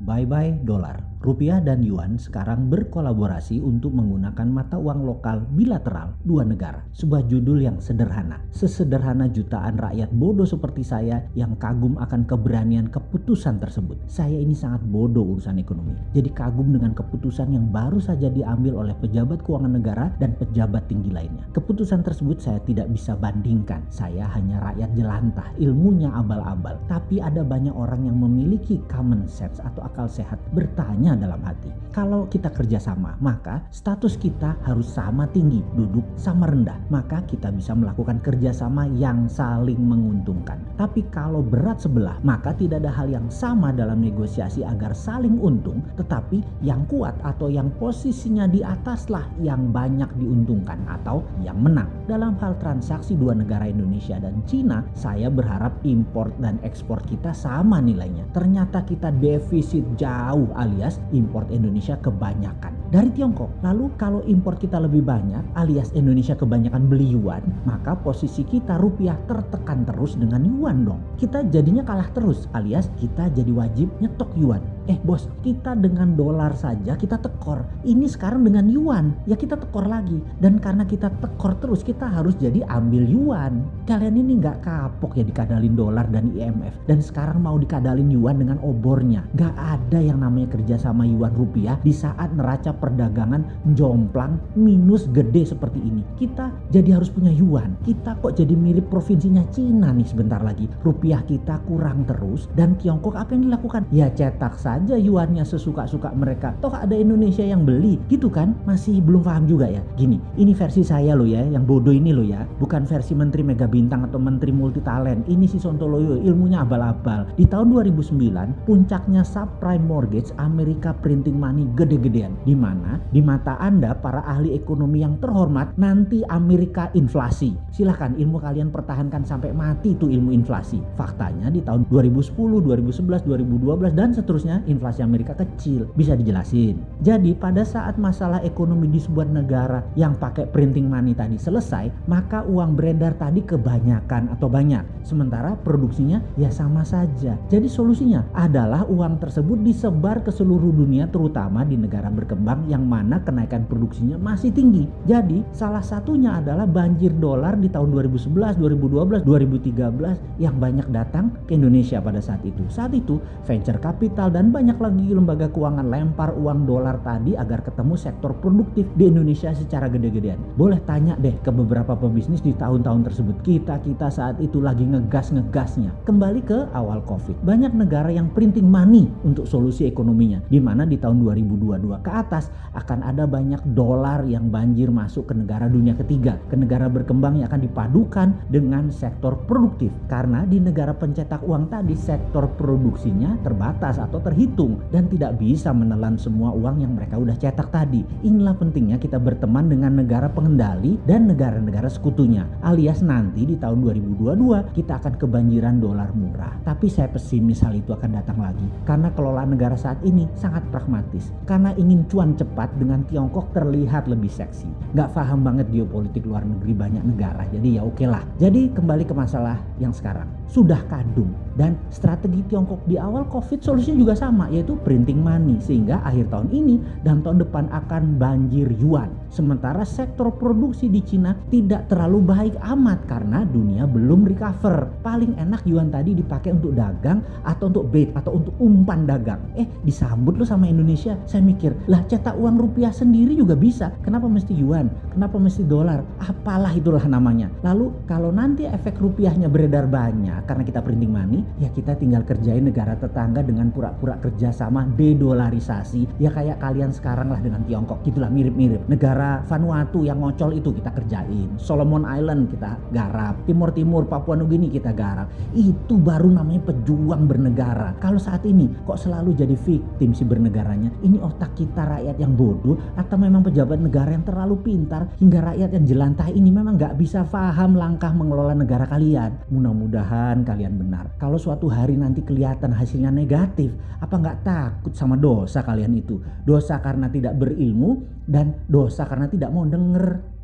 Bye-bye dolar. Rupiah dan yuan sekarang berkolaborasi untuk menggunakan mata uang lokal bilateral dua negara. Sebuah judul yang sederhana. Sesederhana jutaan rakyat bodoh seperti saya yang kagum akan keberanian keputusan tersebut. Saya ini sangat bodoh urusan ekonomi. Jadi kagum dengan keputusan yang baru saja diambil oleh pejabat keuangan negara dan pejabat tinggi lainnya. Keputusan tersebut saya tidak bisa bandingkan. Saya hanya rakyat jelantah, ilmunya abal-abal. Tapi ada banyak orang yang memiliki common sense atau akal sehat bertanya dalam hati. Kalau kita kerjasama, maka status kita harus sama tinggi, duduk sama rendah. Maka kita bisa melakukan kerjasama yang saling menguntungkan. Tapi kalau berat sebelah, maka tidak ada hal yang sama dalam negosiasi agar saling untung. Tetapi yang kuat atau yang posisinya di ataslah yang banyak diuntungkan atau yang menang. Dalam hal transaksi dua negara Indonesia dan Cina, saya berharap impor dan ekspor kita sama nilainya. Ternyata kita defisit jauh alias import Indonesia kebanyakan dari Tiongkok. Lalu kalau import kita lebih banyak alias Indonesia kebanyakan beli yuan, maka posisi kita rupiah tertekan terus dengan yuan dong. Kita jadinya kalah terus alias kita jadi wajib nyetok yuan. Bos, kita dengan dolar saja kita tekor. Ini sekarang dengan yuan, ya kita tekor lagi. Dan karena kita tekor terus, kita harus jadi ambil yuan. Kalian ini nggak kapok ya dikadalin dolar dan IMF. Dan sekarang mau dikadalin yuan dengan obornya. Nggak ada yang namanya kerja sama yuan rupiah di saat neraca perdagangan jomplang minus gede seperti ini. Kita jadi harus punya yuan. Kita kok jadi mirip provinsinya Cina nih sebentar lagi. Rupiah kita kurang terus. Dan Tiongkok apa yang dilakukan? Ya cetak saja yuannya sesuka-suka mereka. Toh ada Indonesia yang beli, gitu kan? Masih belum paham juga ya. Gini, ini versi saya loh ya, yang bodoh ini loh ya. Bukan versi Menteri Mega Bintang atau Menteri Multi Talent. Ini si Sontoloyo, ilmunya abal-abal. Di tahun 2009, puncaknya subprime mortgage Amerika printing money gede-gedean. Di mana di mata Anda para ahli ekonomi yang terhormat, nanti Amerika inflasi. Silahkan ilmu kalian pertahankan sampai mati itu ilmu inflasi. Faktanya di tahun 2010, 2011, 2012 dan seterusnya inflasi Amerika kecil. Bisa dijelasin. Jadi pada saat masalah ekonomi di sebuah negara yang pakai printing money tadi selesai, maka uang beredar tadi kebanyakan atau banyak. Sementara produksinya ya sama saja. Jadi solusinya adalah uang tersebut disebar ke seluruh dunia, terutama di negara berkembang yang mana kenaikan produksinya masih tinggi. Jadi salah satunya adalah banjir dolar di tahun 2011, 2012, 2013 yang banyak datang ke Indonesia pada saat itu. Saat itu venture capital dan banyak lagi lembaga keuangan lempar uang dolar tadi agar ketemu sektor produktif di Indonesia secara gede-gedean. Boleh tanya deh ke beberapa pebisnis di tahun-tahun tersebut. Kita saat itu lagi ngegasnya. Kembali ke awal COVID. Banyak negara yang printing money untuk solusi ekonominya. Di mana di tahun 2022 ke atas akan ada banyak dolar yang banjir masuk ke negara dunia ketiga. Ke negara berkembang yang akan dipadukan dengan sektor produktif. Karena di negara pencetak uang tadi sektor produksinya terbatas atau terhitung dan tidak bisa menelan semua uang yang mereka udah cetak tadi. Inilah pentingnya kita berteman dengan negara pengendali dan negara-negara sekutunya. Alias nanti di tahun 2022 kita akan kebanjiran dolar murah. Tapi saya pesimis hal itu akan datang lagi. Karena kelolaan negara saat ini sangat pragmatis. Karena ingin cuan cepat dengan Tiongkok terlihat lebih seksi. Nggak paham banget geopolitik luar negeri banyak negara. Jadi ya oke lah. Jadi kembali ke masalah yang sekarang. Sudah kadung. Dan strategi Tiongkok di awal COVID solusinya juga sama, yaitu printing money. Sehingga akhir tahun ini dan tahun depan akan banjir yuan. Sementara sektor produksi di Cina tidak terlalu baik amat karena dunia belum recover. Paling enak yuan tadi dipakai untuk dagang atau untuk bait atau untuk umpan dagang. Disambut lo sama Indonesia. Saya mikir, lah cetak uang rupiah sendiri juga bisa. Kenapa mesti yuan? Kenapa mesti dolar? Apalah itulah namanya. Lalu kalau nanti efek rupiahnya beredar banyak karena kita printing money, ya kita tinggal kerjain negara tetangga dengan pura-pura kerjasama dedolarisasi. Ya kayak kalian sekarang lah dengan Tiongkok, gitulah mirip-mirip. Negara Vanuatu yang ngocol itu kita kerjain. Solomon Island kita garap. Timur Timur, Papua Nugini kita garap. Itu baru namanya pejuang bernegara. Kalau saat ini kok selalu jadi victim si bernegaranya, ini otak kita rakyat yang bodoh atau memang pejabat negara yang terlalu pintar hingga rakyat yang jelantah ini memang nggak bisa paham langkah mengelola negara kalian. Mudah-mudahan kalian benar. Kalau suatu hari nanti kelihatan hasilnya negatif, apa nggak takut sama dosa kalian itu? Dosa karena tidak berilmu dan dosa karena tidak mau denger.